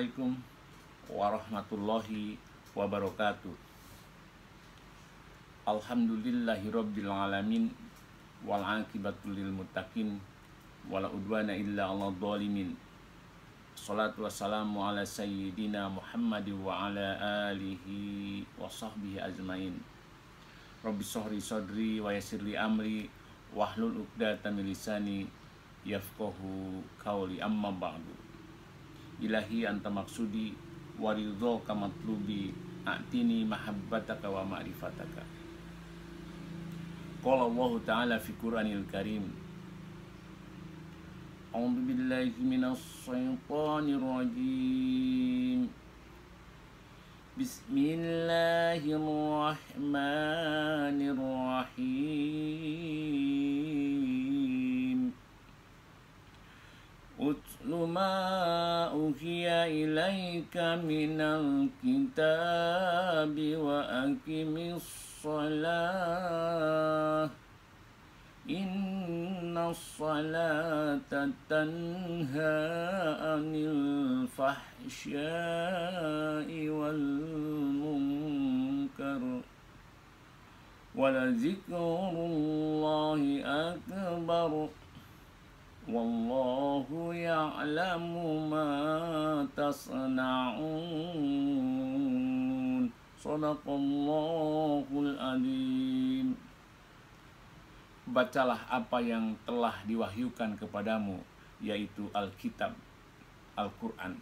Assalamualaikum warahmatullahi wabarakatuh. Alhamdulillahirabbil alamin wal aqibatu lil muttaqin wala udwana illa 'alal zalimin. Shalatu wassalamu ala sayyidina Muhammad wa ala alihi wa sahbihi ajmain. Rabbi shrah sadri wa yassir li amri wahlul 'uqdatam min lisani yafqahu qawli, amma ba'du. Ilahi anta maksudi waridhoka matlubi a'tini mahabbataka wa ma'rifataka. Qala Allah Ta'ala fi Qur'anil Karim, A'udzu billahi minasy syaithanir rajim. Bismillahirrahmanirrahim. Utlu ma uhiya ilaika minal kitabi wa aqimis shalah. Inna salata tanha anil fahsya'i wal munkar wala zikrullahi akbar. Wallahu ya'lamu ma tasna'un. Shadaqallahul adzim. Bacalah apa yang telah diwahyukan kepadamu, yaitu Alkitab, Al-Quran,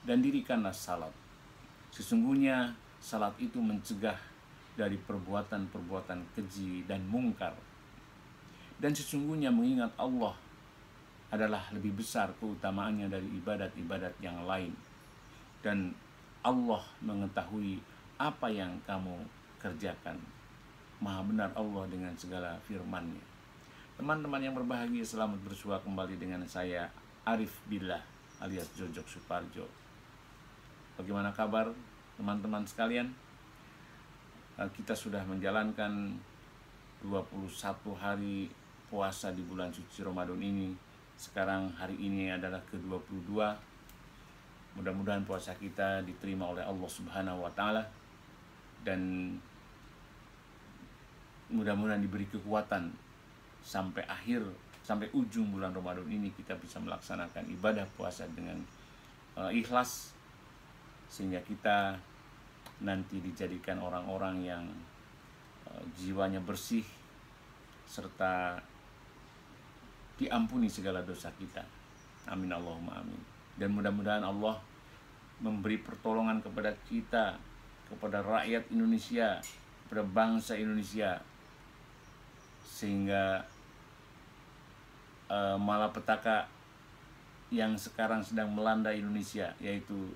dan dirikanlah salat. Sesungguhnya salat itu mencegah dari perbuatan-perbuatan keji dan mungkar. Dan sesungguhnya mengingat Allah adalah lebih besar keutamaannya dari ibadat-ibadat yang lain. Dan Allah mengetahui apa yang kamu kerjakan. Maha benar Allah dengan segala firman-Nya. Teman-teman yang berbahagia, selamat bersua kembali dengan saya Arif Billah alias Jojok Suparjo. Bagaimana kabar teman-teman sekalian? Kita sudah menjalankan 21 hari puasa di bulan suci Ramadan ini. Sekarang hari ini adalah ke-22. Mudah-mudahan puasa kita diterima oleh Allah Subhanahu wa Ta'ala, dan mudah-mudahan diberi kekuatan sampai ujung bulan Ramadan ini kita bisa melaksanakan ibadah puasa dengan ikhlas, sehingga kita nanti dijadikan orang-orang yang jiwanya bersih serta diampuni segala dosa kita. Amin Allahumma amin. Dan mudah-mudahan Allah memberi pertolongan kepada kita, kepada rakyat Indonesia, kepada bangsa Indonesia, sehingga malapetaka yang sekarang sedang melanda Indonesia, yaitu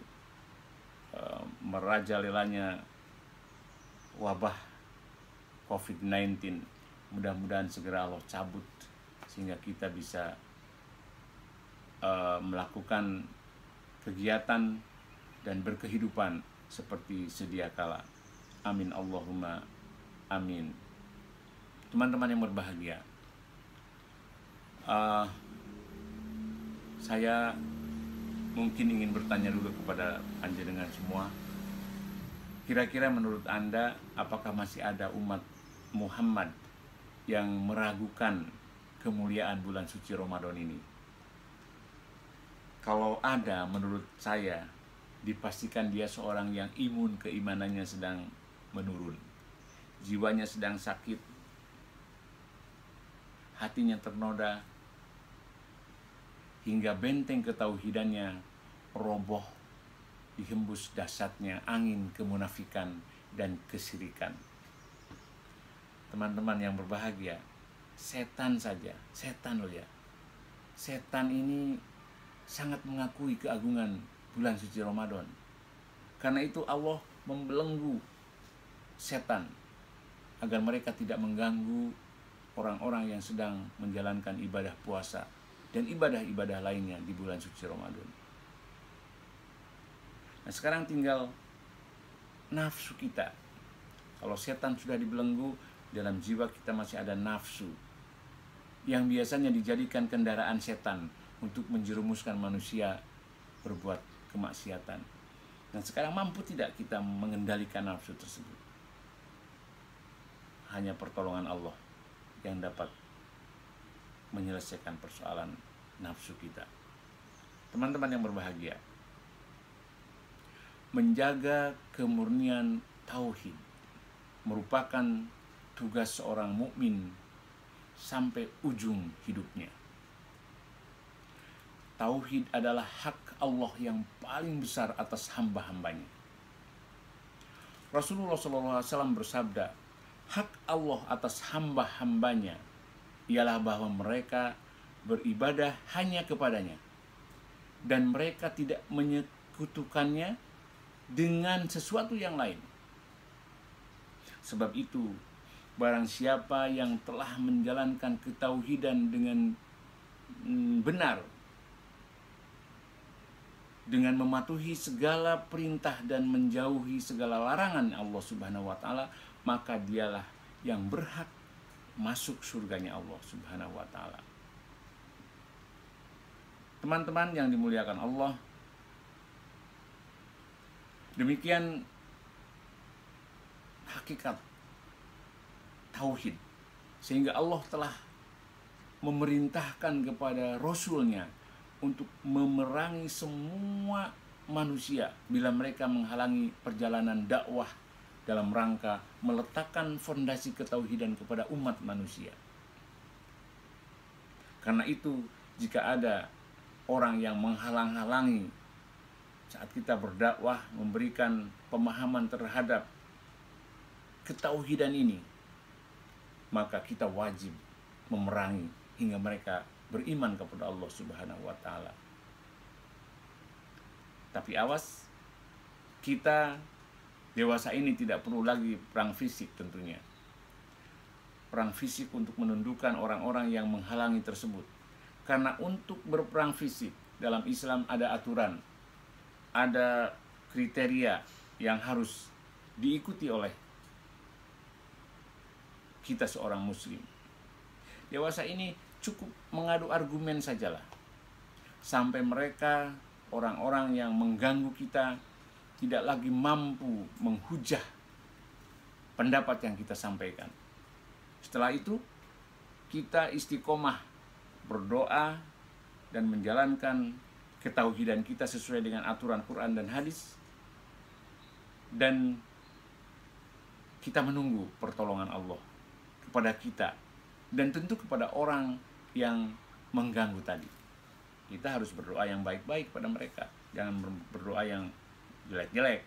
merajalelanya wabah COVID-19, mudah-mudahan segera Allah cabut, sehingga kita bisa melakukan kegiatan dan berkehidupan seperti sedia kala. Amin Allahumma amin. Teman-teman yang berbahagia, saya mungkin ingin bertanya dulu kepada panjenengan semua. Kira-kira menurut Anda, apakah masih ada umat Muhammad yang meragukan kemuliaan bulan suci Ramadan ini? Kalau ada, menurut saya dipastikan dia seorang yang imun, keimanannya sedang menurun, jiwanya sedang sakit, hatinya ternoda, hingga benteng ketauhidannya roboh dihembus dahsyatnya angin kemunafikan dan kesyirikan. Teman-teman yang berbahagia, setan loh ya. Setan ini sangat mengakui keagungan bulan suci Ramadan. Karena itu Allah membelenggu setan agar mereka tidak mengganggu orang-orang yang sedang menjalankan ibadah puasa dan ibadah-ibadah lainnya di bulan suci Ramadan. Nah, sekarang tinggal nafsu kita. Kalau setan sudah dibelenggu, dalam jiwa kita masih ada nafsu yang biasanya dijadikan kendaraan setan untuk menjerumuskan manusia berbuat kemaksiatan. Dan sekarang mampu tidak kita mengendalikan nafsu tersebut? Hanya pertolongan Allah yang dapat menyelesaikan persoalan nafsu kita. Teman-teman yang berbahagia, menjaga kemurnian tauhid merupakan tugas seorang mukmin sampai ujung hidupnya. Tauhid adalah hak Allah yang paling besar atas hamba-hambanya. Rasulullah SAW bersabda, hak Allah atas hamba-hambanya ialah bahwa mereka beribadah hanya kepadanya dan mereka tidak menyekutukannya dengan sesuatu yang lain. Sebab itu, barang siapa yang telah menjalankan ketauhidan dengan benar, dengan mematuhi segala perintah dan menjauhi segala larangan Allah Subhanahu wa taala, maka dialah yang berhak masuk surganya Allah Subhanahu wa taala. Teman-teman yang dimuliakan Allah, demikian hakikat tauhid, sehingga Allah telah memerintahkan kepada Rasul-Nya untuk memerangi semua manusia bila mereka menghalangi perjalanan dakwah dalam rangka meletakkan fondasi ketauhidan kepada umat manusia. Karena itu, jika ada orang yang menghalang-halangi saat kita berdakwah, memberikan pemahaman terhadap ketauhidan ini, maka kita wajib memerangi hingga mereka beriman kepada Allah Subhanahu wa taala. Tapi awas, kita dewasa ini tidak perlu lagi perang fisik tentunya. Perang fisik untuk menundukkan orang-orang yang menghalangi tersebut. Karena untuk berperang fisik dalam Islam ada aturan, ada kriteria yang harus diikuti oleh kita seorang muslim. Dewasa ini cukup mengadu argumen sajalah, sampai mereka, orang-orang yang mengganggu kita, tidak lagi mampu menghujah pendapat yang kita sampaikan. Setelah itu, kita istiqomah berdoa dan menjalankan ketauhidan kita sesuai dengan aturan Quran dan hadis, dan kita menunggu pertolongan Allah kepada kita dan tentu kepada orang yang mengganggu tadi. Kita harus berdoa yang baik-baik pada mereka, jangan berdoa yang jelek-jelek.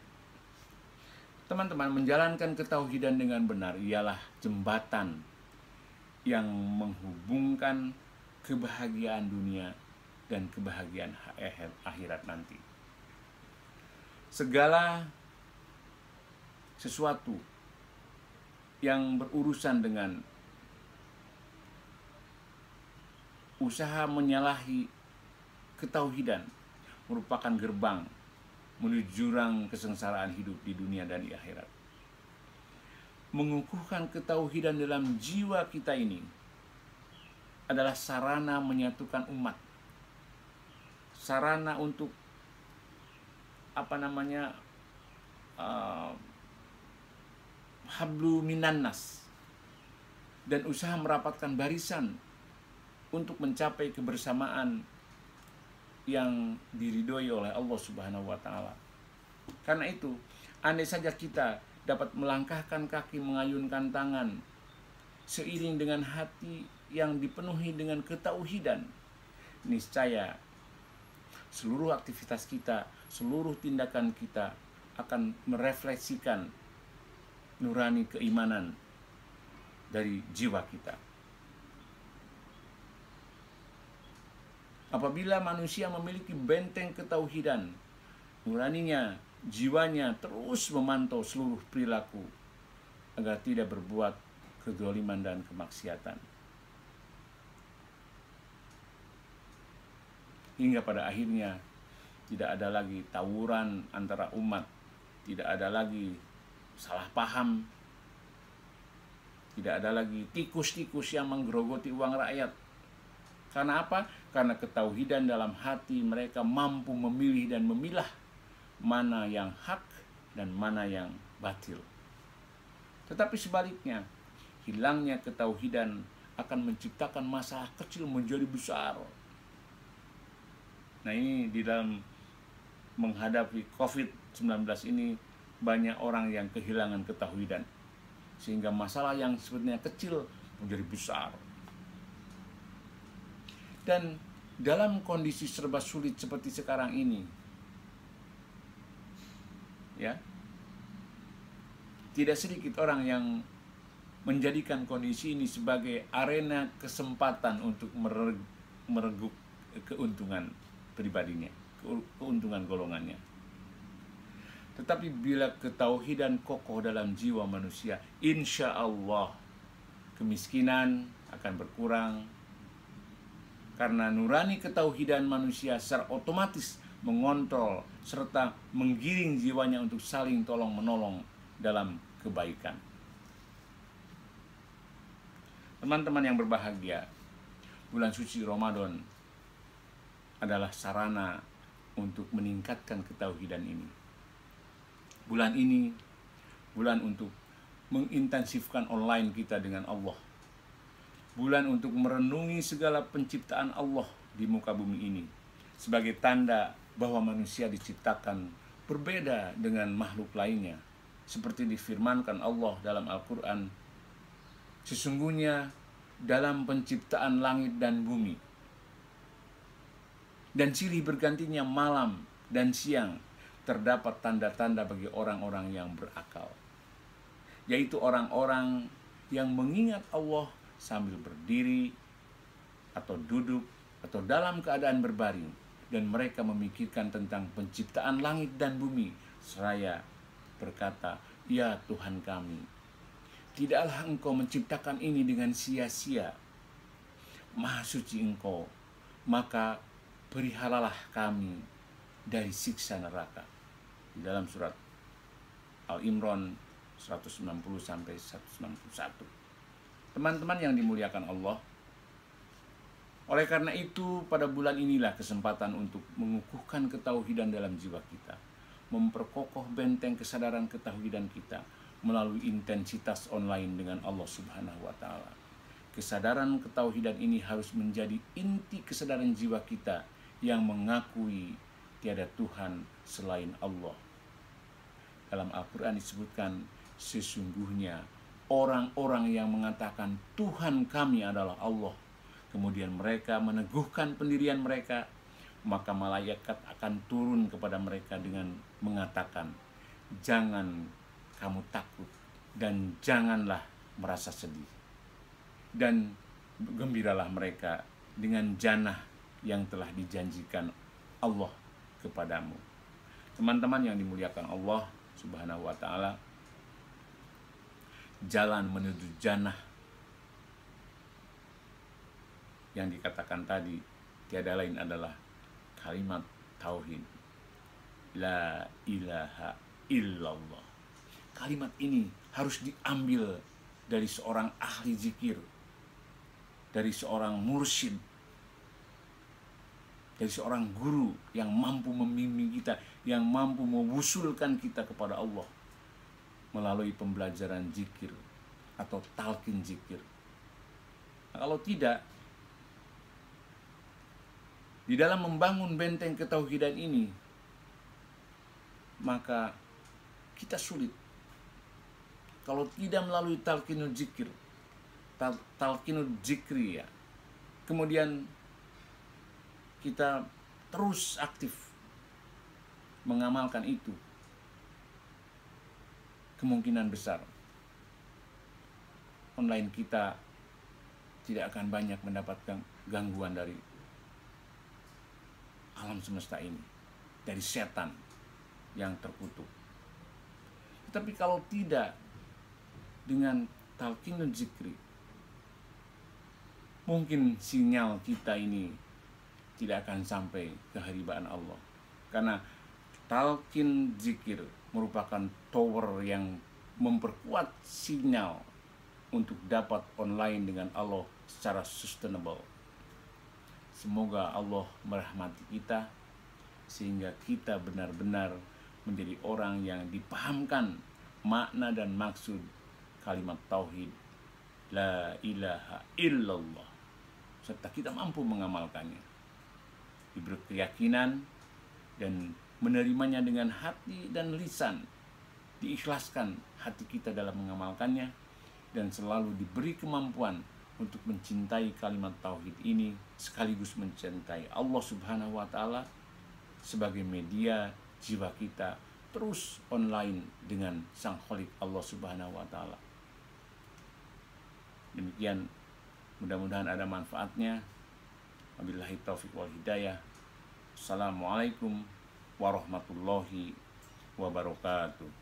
Teman-teman, menjalankan ketauhidan dengan benar ialah jembatan yang menghubungkan kebahagiaan dunia dan kebahagiaan akhirat nanti. Segala sesuatu yang berurusan dengan usaha menyalahi ketauhidan merupakan gerbang menuju jurang kesengsaraan hidup di dunia dan di akhirat. Mengukuhkan ketauhidan dalam jiwa kita ini adalah sarana menyatukan umat, sarana untuk hablu minannas, dan usaha merapatkan barisan untuk mencapai kebersamaan yang diridhoi oleh Allah Subhanahu wa taala. Karena itu, andai saja kita dapat melangkahkan kaki, mengayunkan tangan seiring dengan hati yang dipenuhi dengan ketauhidan, niscaya seluruh aktivitas kita, seluruh tindakan kita akan merefleksikan nurani keimanan dari jiwa kita. Apabila manusia memiliki benteng ketauhidan, nuraninya, jiwanya terus memantau seluruh perilaku agar tidak berbuat kezaliman dan kemaksiatan. Hingga pada akhirnya tidak ada lagi tawuran antara umat, tidak ada lagi salah paham, tidak ada lagi tikus-tikus yang menggerogoti uang rakyat, Karena apa? Karena ketauhidan dalam hati mereka mampu memilih dan memilah mana yang hak dan mana yang batil. Tetapi sebaliknya, hilangnya ketauhidan akan menciptakan masalah kecil menjadi besar. Nah, ini di dalam menghadapi COVID-19 ini banyak orang yang kehilangan ketauhidan, sehingga masalah yang sebenarnya kecil menjadi besar. Dan dalam kondisi serba sulit seperti sekarang ini, ya, tidak sedikit orang yang menjadikan kondisi ini sebagai arena kesempatan untuk mereguk keuntungan pribadinya, keuntungan golongannya. Tetapi bila ketauhidan kokoh dalam jiwa manusia, insya Allah kemiskinan akan berkurang, karena nurani ketauhidan manusia secara otomatis mengontrol serta menggiring jiwanya untuk saling tolong-menolong dalam kebaikan. Teman-teman yang berbahagia, bulan suci Ramadan adalah sarana untuk meningkatkan ketauhidan ini. Bulan ini, bulan untuk mengintensifkan online kita dengan Allah. Bulan untuk merenungi segala penciptaan Allah di muka bumi ini, sebagai tanda bahwa manusia diciptakan berbeda dengan makhluk lainnya. Seperti difirmankan Allah dalam Al-Quran, sesungguhnya dalam penciptaan langit dan bumi dan silih bergantinya malam dan siang terdapat tanda-tanda bagi orang-orang yang berakal, yaitu orang-orang yang mengingat Allah sambil berdiri atau duduk atau dalam keadaan berbaring, dan mereka memikirkan tentang penciptaan langit dan bumi seraya berkata, ya Tuhan kami, tidaklah Engkau menciptakan ini dengan sia-sia. Maha suci Engkau, maka perihalalah kami dari siksa neraka. Di dalam surat Al-Imran 190-191. Teman-teman yang dimuliakan Allah, oleh karena itu pada bulan inilah kesempatan untuk mengukuhkan ketauhidan dalam jiwa kita, memperkokoh benteng kesadaran ketauhidan kita melalui intensitas online dengan Allah Subhanahu wa Ta'ala. Kesadaran ketauhidan ini harus menjadi inti kesadaran jiwa kita yang mengakui tiada Tuhan selain Allah. Dalam Al-Quran disebutkan, sesungguhnya orang-orang yang mengatakan Tuhan kami adalah Allah, kemudian mereka meneguhkan pendirian mereka, maka malaikat akan turun kepada mereka dengan mengatakan, jangan kamu takut dan janganlah merasa sedih, dan gembiralah mereka dengan jannah yang telah dijanjikan Allah kepadamu. Teman-teman yang dimuliakan Allah Subhanahu wa Ta'ala, jalan menuju jannah yang dikatakan tadi tiada lain adalah kalimat tauhid, la ilaha illallah. Kalimat ini harus diambil dari seorang ahli zikir, dari seorang mursyid, dari seorang guru yang mampu membimbing kita, yang mampu mewusulkan kita kepada Allah melalui pembelajaran zikir atau talqin zikir. Nah, kalau tidak, di dalam membangun benteng ketauhidan ini, maka kita sulit. Kalau tidak melalui talqinul zikir, talqinul zikri, ya, kemudian kita terus aktif mengamalkan itu, kemungkinan besar online kita tidak akan banyak mendapatkan gangguan dari alam semesta ini, dari setan yang terkutuk. Tetapi kalau tidak dengan talqinul zikri, mungkin sinyal kita ini tidak akan sampai ke haribaan Allah. Karena talqin zikir merupakan tower yang memperkuat sinyal untuk dapat online dengan Allah secara sustainable. Semoga Allah merahmati kita sehingga kita benar-benar menjadi orang yang dipahamkan makna dan maksud kalimat tauhid la ilaha illallah, serta kita mampu mengamalkannya, diberi keyakinan dan menerimanya dengan hati dan lisan, diikhlaskan hati kita dalam mengamalkannya, dan selalu diberi kemampuan untuk mencintai kalimat tauhid ini sekaligus mencintai Allah Subhanahu wa taala sebagai media jiwa kita terus online dengan Sang Khalik Allah Subhanahu wa taala. Demikian, mudah-mudahan ada manfaatnya. Wabillahi taufiq wal hidayah. Assalamualaikum warahmatullahi wabarakatuh.